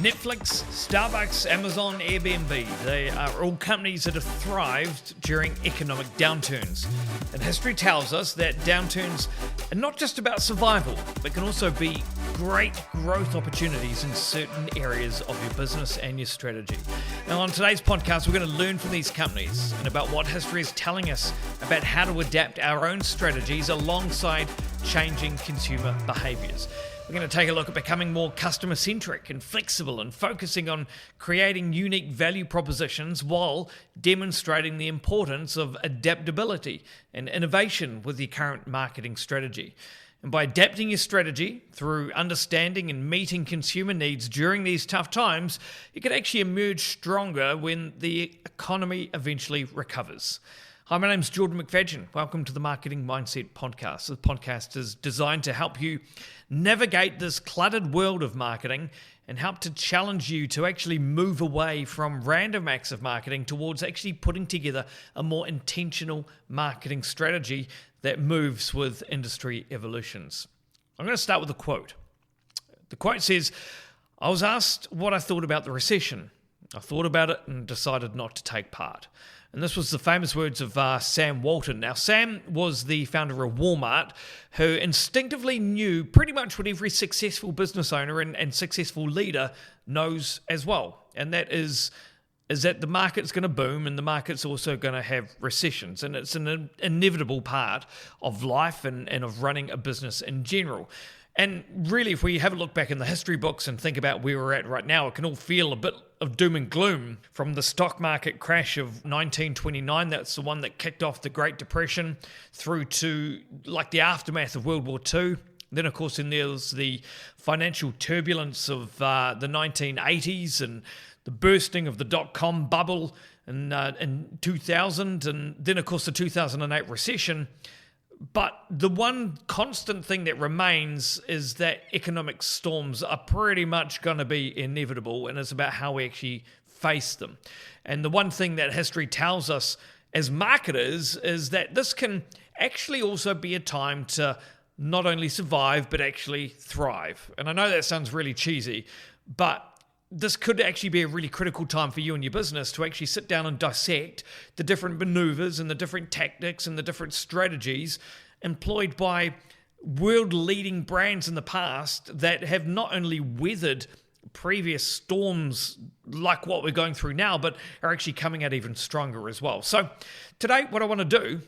Netflix, Starbucks, Amazon, Airbnb, they are all companies that have thrived during economic downturns. And history tells us that downturns are not just about survival, but can also be great growth opportunities in certain areas of your business and your strategy. Now, on today's podcast, we're going to learn from these companies and about what history is telling us about how to adapt our own strategies alongside changing consumer behaviours. We're going to take a look at becoming more customer-centric and flexible and focusing on creating unique value propositions while demonstrating the importance of adaptability and innovation with your current marketing strategy. And by adapting your strategy through understanding and meeting consumer needs during these tough times, you can actually emerge stronger when the economy eventually recovers. Hi, my name's Jordan McFadgen. Welcome to the Marketing Mindset Podcast. The podcast is designed to help you navigate this cluttered world of marketing and help to challenge you to actually move away from random acts of marketing towards actually putting together a more intentional marketing strategy that moves with industry evolutions. I'm going to start with a quote. The quote says, "I was asked what I thought about the recession. I thought about it and decided not to take part." And this was the famous words of Sam Walton. Now, Sam was the founder of Walmart, who instinctively knew pretty much what every successful business owner and successful leader knows as well. And that is that the market's going to boom and the market's also going to have recessions. And it's an inevitable part of life and of running a business in general. And really, if we have a look back in the history books and think about where we're at right now, it can all feel a bit of doom and gloom. From the stock market crash of 1929, that's the one that kicked off the Great Depression, through to like the aftermath of World War II. Then, of course, there was the financial turbulence of the 1980s and the bursting of the dot-com bubble in 2000, and then, of course, the 2008 recession. But the one constant thing that remains is that economic storms are pretty much going to be inevitable, and it's about how we actually face them. And the one thing that history tells us as marketers is that this can actually also be a time to not only survive, but actually thrive. And I know that sounds really cheesy, but this could actually be a really critical time for you and your business to actually sit down and dissect the different maneuvers and the different tactics and the different strategies employed by world-leading brands in the past that have not only weathered previous storms like what we're going through now, but are actually coming out even stronger as well. So today, what I want to do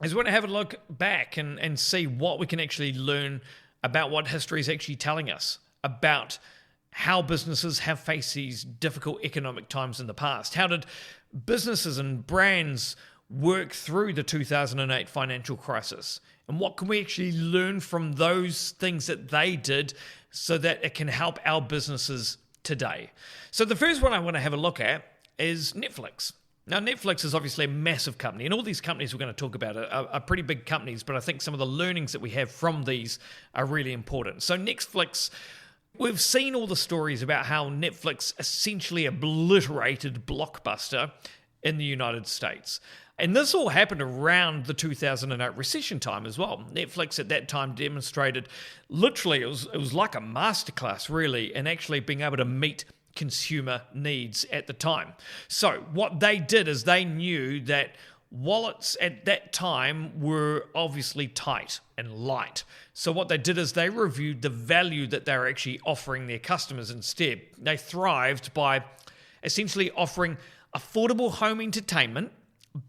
is I want to have a look back and see what we can actually learn about what history is actually telling us about how businesses have faced these difficult economic times in the past. How did businesses and brands work through the 2008 financial crisis? And what can we actually learn from those things that they did so that it can help our businesses today? So the first one I want to have a look at is Netflix. Now, Netflix is obviously a massive company, and all these companies we're going to talk about are pretty big companies, but I think some of the learnings that we have from these are really important. So Netflix, we've seen all the stories about how Netflix essentially obliterated Blockbuster in the United States. And this all happened around the 2008 recession time as well. Netflix at that time demonstrated, literally, it was like a masterclass, really, in actually being able to meet consumer needs at the time. So what they did is they knew that wallets at that time were obviously tight and light. So what they did is they reviewed the value that they were actually offering their customers instead. They thrived by essentially offering affordable home entertainment,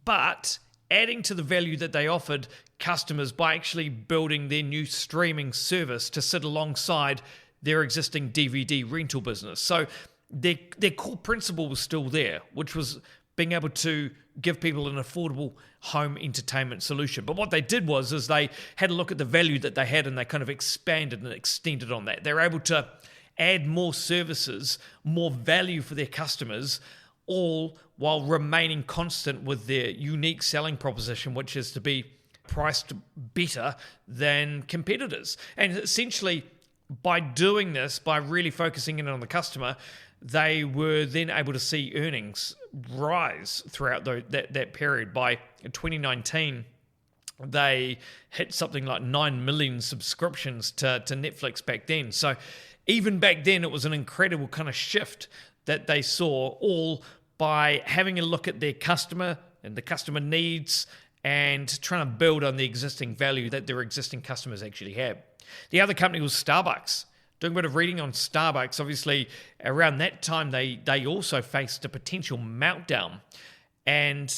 but adding to the value that they offered customers by actually building their new streaming service to sit alongside their existing DVD rental business. So their core principle was still there, which was being able to give people an affordable home entertainment solution. But what they did is they had a look at the value that they had and they kind of expanded and extended on that. They're able to add more services, more value for their customers, all while remaining constant with their unique selling proposition, which is to be priced better than competitors. And essentially, by doing this, by really focusing in on the customer, they were then able to see earnings rise throughout that period. By 2019, they hit something like 9 million subscriptions to Netflix back then. So even back then, it was an incredible kind of shift that they saw, all by having a look at their customer and the customer needs and trying to build on the existing value that their existing customers actually have. The other company was Starbucks. Doing a bit of reading on Starbucks, obviously around that time they also faced a potential meltdown. And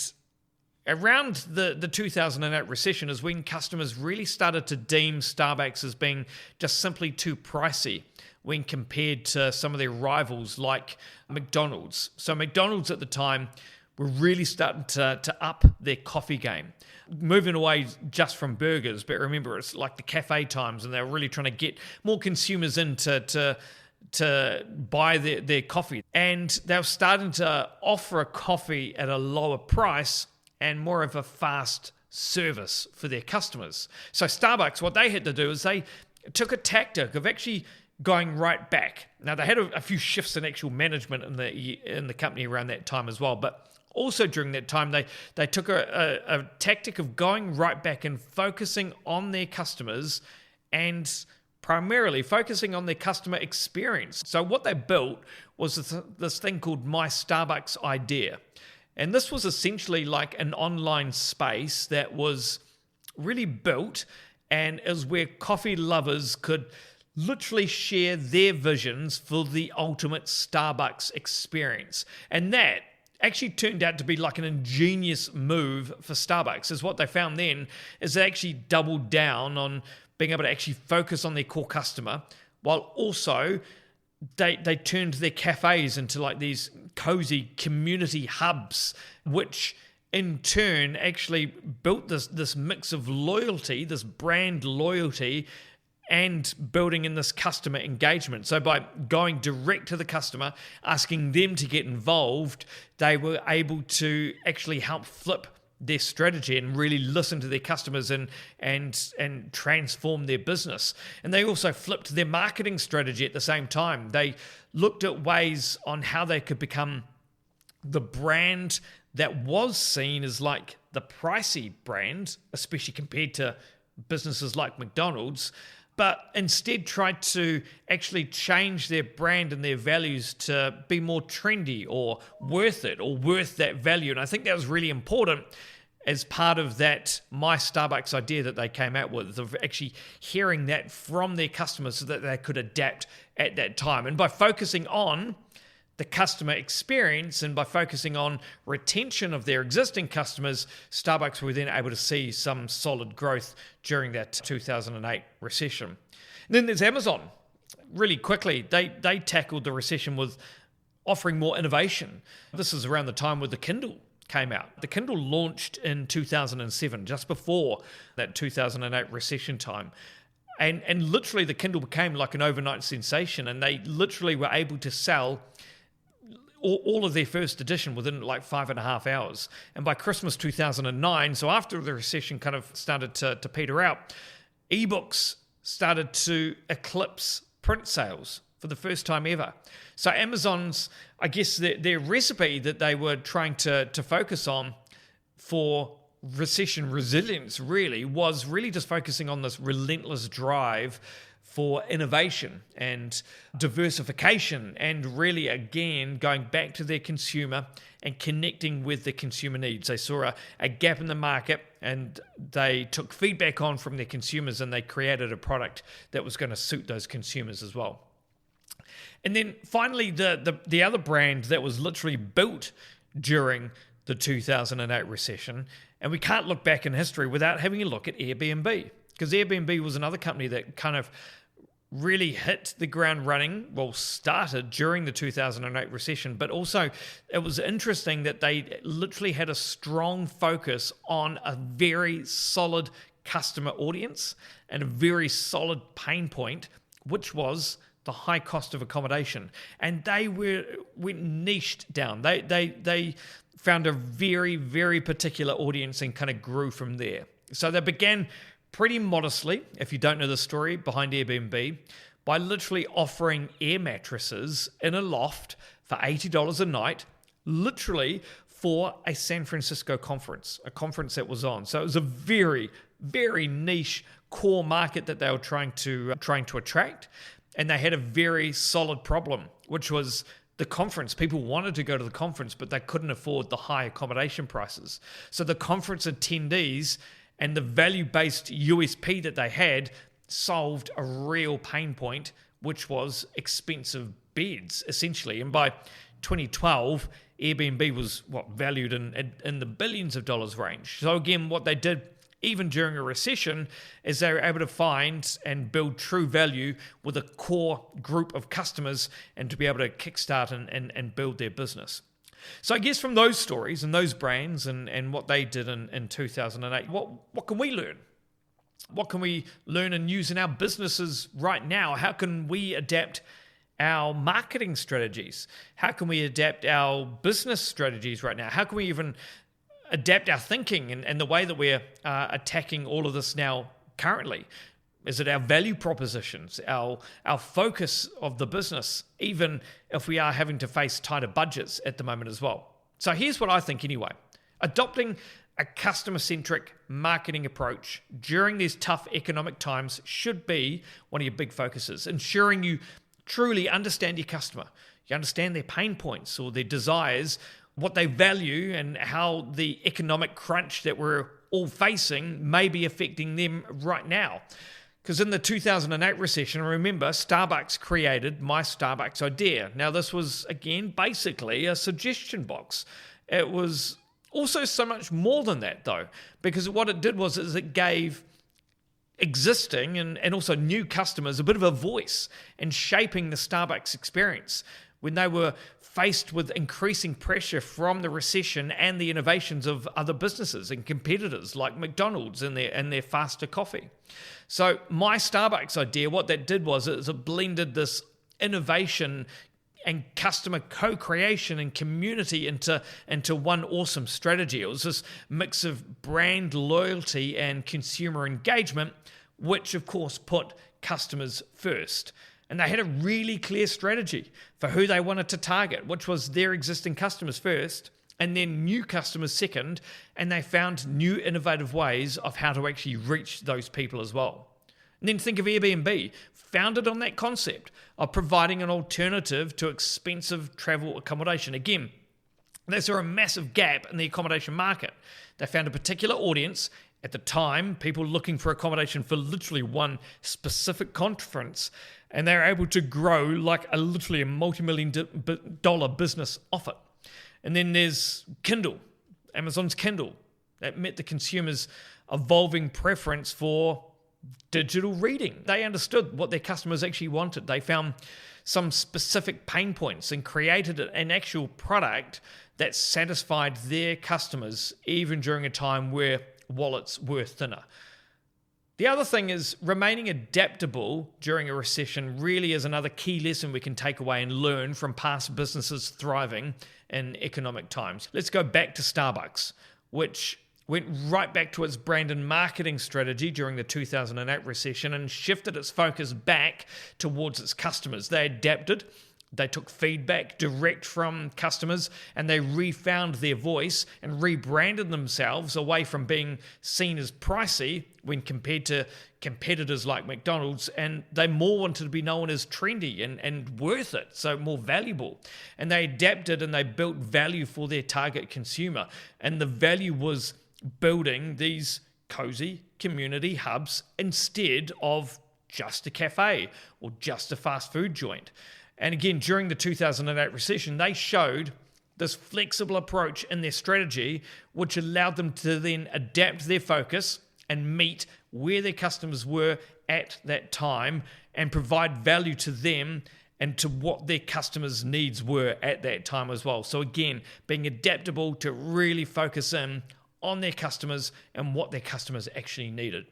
around the 2008 recession is when customers really started to deem Starbucks as being just simply too pricey when compared to some of their rivals like McDonald's. So McDonald's at the time were really starting to up their coffee game, moving away just from burgers. But remember, it's like the cafe times, and they were really trying to get more consumers in to buy their coffee. And they were starting to offer a coffee at a lower price and more of a fast service for their customers. So Starbucks, what they had to do is they took a tactic of actually going right back. Now, they had a few shifts in actual management in the company around that time as well, but also during that time, they took a tactic of going right back and focusing on their customers and primarily focusing on their customer experience. So what they built was this thing called My Starbucks Idea. And this was essentially like an online space that was really built and is where coffee lovers could literally share their visions for the ultimate Starbucks experience. And that actually turned out to be like an ingenious move for Starbucks. Is what they found then is they actually doubled down on being able to actually focus on their core customer, while also they turned their cafes into like these cozy community hubs, which in turn actually built this mix of loyalty, this brand loyalty, and building in this customer engagement. So by going direct to the customer, asking them to get involved, they were able to actually help flip their strategy and really listen to their customers and transform their business. And they also flipped their marketing strategy at the same time. They looked at ways on how they could become the brand that was seen as like the pricey brand, especially compared to businesses like McDonald's, but instead tried to actually change their brand and their values to be more trendy or worth it or worth that value. And I think that was really important as part of that My Starbucks idea that they came out with, of actually hearing that from their customers so that they could adapt at that time. And by focusing on the customer experience and by focusing on retention of their existing customers, Starbucks were then able to see some solid growth during that 2008 recession. And then there's Amazon. Really quickly, they tackled the recession with offering more innovation. This is around the time where the Kindle came out. The Kindle launched in 2007, just before that 2008 recession time. And literally the Kindle became like an overnight sensation, and they literally were able to sell all of their first edition within like 5.5 hours. And by Christmas 2009, so after the recession kind of started to peter out, ebooks started to eclipse print sales for the first time ever. So Amazon's, I guess, their recipe that they were trying to focus on for recession resilience really was really just focusing on this relentless drive for innovation and diversification, and really, again, going back to their consumer and connecting with the consumer needs. They saw a gap in the market, and they took feedback on from their consumers, and they created a product that was going to suit those consumers as well. And then finally, the other brand that was literally built during the 2008 recession, and we can't look back in history without having a look at Airbnb, because Airbnb was another company that kind of really hit the ground running, well, started during the 2008 recession, but also it was interesting that they literally had a strong focus on a very solid customer audience and a very solid pain point, which was the high cost of accommodation. And they went niched down. They found a very, very particular audience and kind of grew from there. So they began pretty modestly, if you don't know the story behind Airbnb, by literally offering air mattresses in a loft for $80 a night, literally for a San Francisco conference, a conference that was on. So it was a very, very niche core market that they were trying to attract. and they had a very solid problem, which was the conference. People wanted to go to the conference, but they couldn't afford the high accommodation prices. So the conference attendees and the value-based USP that they had solved a real pain point, which was expensive beds, essentially. And by 2012, Airbnb was valued in the billions of dollars range. So again, what they did, even during a recession, is they were able to find and build true value with a core group of customers and to be able to kickstart and build their business. So I guess from those stories and those brands and what they did in 2008, what can we learn? What can we learn and use in our businesses right now? How can we adapt our marketing strategies? How can we adapt our business strategies right now? How can we even adapt our thinking and the way that we're attacking all of this now currently? Is it our value propositions, our focus of the business, even if we are having to face tighter budgets at the moment as well? So here's what I think anyway. Adopting a customer-centric marketing approach during these tough economic times should be one of your big focuses, ensuring you truly understand your customer. You understand their pain points or their desires, what they value, and how the economic crunch that we're all facing may be affecting them right now. Because in the 2008 recession, remember, Starbucks created My Starbucks Idea. Now, this was, again, basically a suggestion box. It was also so much more than that, though, because what it did was it gave existing and also new customers a bit of a voice in shaping the Starbucks experience when they were faced with increasing pressure from the recession and the innovations of other businesses and competitors like McDonald's and their faster coffee. So My Starbucks Idea, what that did was it blended this innovation and customer co-creation and community into one awesome strategy. It was this mix of brand loyalty and consumer engagement, which of course put customers first. And they had a really clear strategy for who they wanted to target, which was their existing customers first, and then new customers second, and they found new innovative ways of how to actually reach those people as well. And then think of Airbnb, founded on that concept of providing an alternative to expensive travel accommodation. Again, they saw a massive gap in the accommodation market. They found a particular audience at the time, people looking for accommodation for literally one specific conference, and they were able to grow like literally a multi-million-dollar business off it. And then there's Kindle, Amazon's Kindle, that met the consumer's evolving preference for digital reading. They understood what their customers actually wanted. They found some specific pain points and created an actual product that satisfied their customers even during a time where wallets were thinner. The other thing is remaining adaptable during a recession really is another key lesson we can take away and learn from past businesses thriving in economic times. Let's go back to Starbucks, which went right back to its brand and marketing strategy during the 2008 recession and shifted its focus back towards its customers. They adapted. They took feedback direct from customers and they refound their voice and rebranded themselves away from being seen as pricey when compared to competitors like McDonald's, and they more wanted to be known as trendy and worth it, so more valuable. And they adapted and they built value for their target consumer. And the value was building these cozy community hubs instead of just a cafe or just a fast food joint. And again, during the 2008 recession, they showed this flexible approach in their strategy, which allowed them to then adapt their focus and meet where their customers were at that time and provide value to them and to what their customers' needs were at that time as well. So again, being adaptable to really focus in on their customers and what their customers actually needed.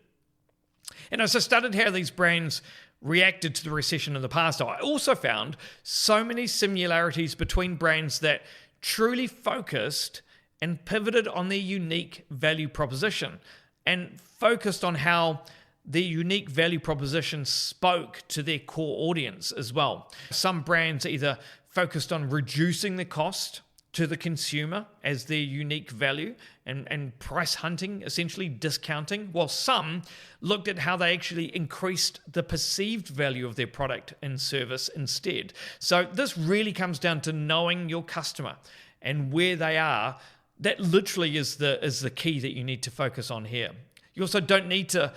And as I studied how these brands reacted to the recession in the past, I also found so many similarities between brands that truly focused and pivoted on their unique value proposition and focused on how their unique value proposition spoke to their core audience as well. Some brands either focused on reducing the cost to the consumer as their unique value and price hunting, essentially discounting, while some looked at how they actually increased the perceived value of their product and service instead. So this really comes down to knowing your customer and where they are. That literally is the key that you need to focus on here. You also don't need to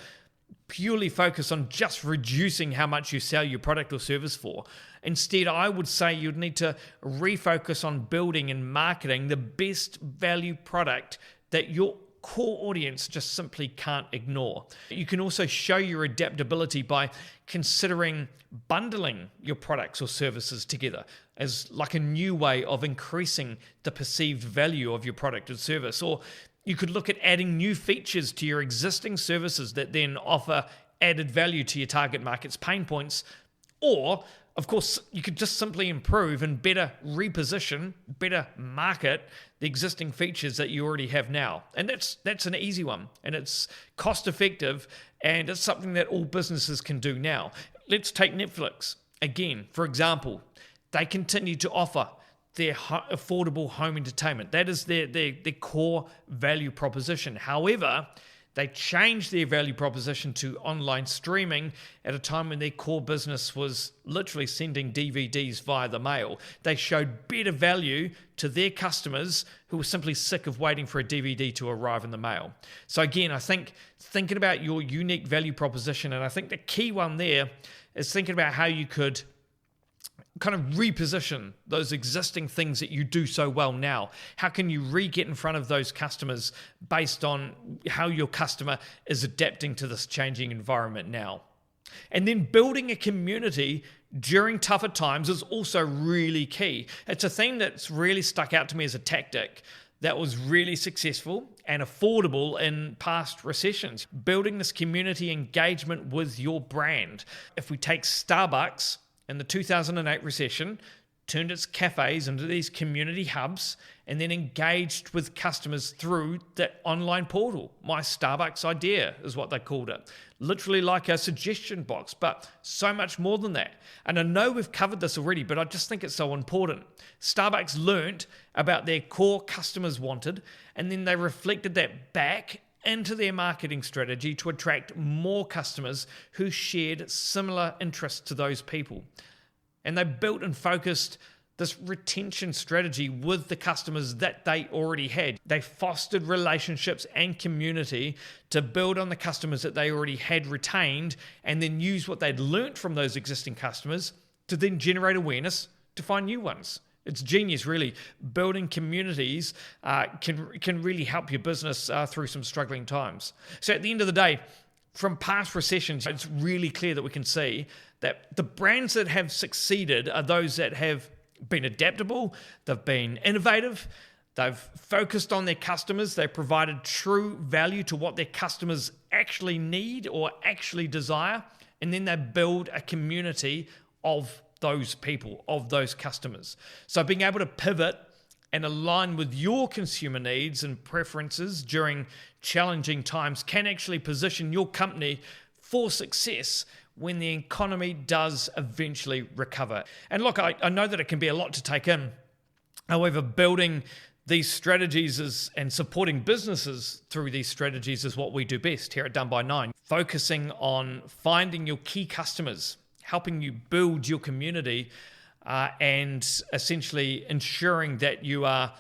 purely focus on just reducing how much you sell your product or service for. Instead, I would say you'd need to refocus on building and marketing the best value product that your core audience just simply can't ignore. You can also show your adaptability by considering bundling your products or services together as like a new way of increasing the perceived value of your product or service. Or you could look at adding new features to your existing services that then offer added value to your target market's pain points. Or, of course, you could just simply improve and better reposition, better market the existing features that you already have now. And that's an easy one, and it's cost effective, and it's something that all businesses can do now. Let's take Netflix. Again, for example, they continue to offer their affordable home entertainment. That is their core value proposition. However, they changed their value proposition to online streaming at a time when their core business was literally sending DVDs via the mail. They showed better value to their customers who were simply sick of waiting for a DVD to arrive in the mail. So again, I think thinking about your unique value proposition, and I think the key one there is thinking about how you could kind of reposition those existing things that you do so well now. How can you get in front of those customers based on how your customer is adapting to this changing environment now? And then building a community during tougher times is also really key. It's a thing that's really stuck out to me as a tactic that was really successful and affordable in past recessions. Building this community engagement with your brand. If we take Starbucks, in the 2008 recession, turned its cafes into these community hubs and then engaged with customers through that online portal. My Starbucks idea is what they called it. Literally like a suggestion box, but so much more than that. And I know we've covered this already, but I just think it's so important. Starbucks learnt about their core customers wanted, and then they reflected that back into their marketing strategy to attract more customers who shared similar interests to those people. And they built and focused this retention strategy with the customers that they already had. They fostered relationships and community to build on the customers that they already had retained, and then use what they'd learnt from those existing customers to then generate awareness to find new ones. It's genius, really. Building communities can really help your business through some struggling times. So at the end of the day, from past recessions, it's really clear that we can see that the brands that have succeeded are those that have been adaptable, they've been innovative, they've focused on their customers, they've provided true value to what their customers actually need or actually desire, and then they build a community of those people, of those customers. So being able to pivot and align with your consumer needs and preferences during challenging times can actually position your company for success when the economy does eventually recover. And look, I know that it can be a lot to take in. However, building these strategies and supporting businesses through these strategies is what we do best here at Done by 9. Focusing on finding your key customers, helping you build your community, and essentially ensuring that you are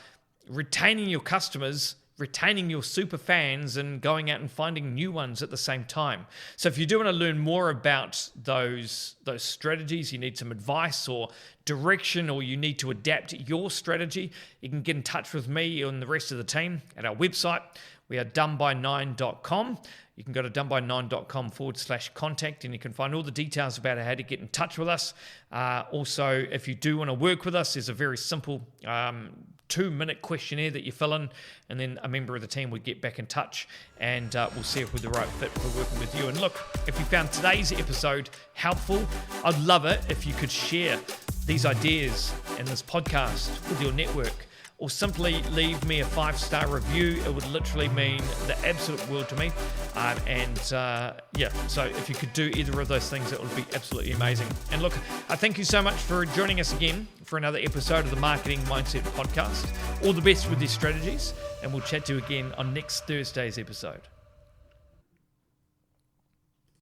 retaining your customers, retaining your super fans, and going out and finding new ones at the same time. So if you do want to learn more about those strategies, you need some advice or direction, or you need to adapt your strategy, you can get in touch with me and the rest of the team at our website. We are doneby9.com. You can go to doneby9.com/contact, and you can find all the details about how to get in touch with us. Also, if you do want to work with us, there's a very simple 2-minute questionnaire that you fill in, and then a member of the team would get back in touch, and we'll see if we're the right fit for working with you. And look, if you found today's episode helpful, I'd love it if you could share these ideas and this podcast with your network. or simply leave me a 5-star review. It would literally mean the absolute world to me. So if you could do either of those things, it would be absolutely amazing. And look, I thank you so much for joining us again for another episode of the Marketing Mindset Podcast. All the best with your strategies, and we'll chat to you again on next Thursday's episode.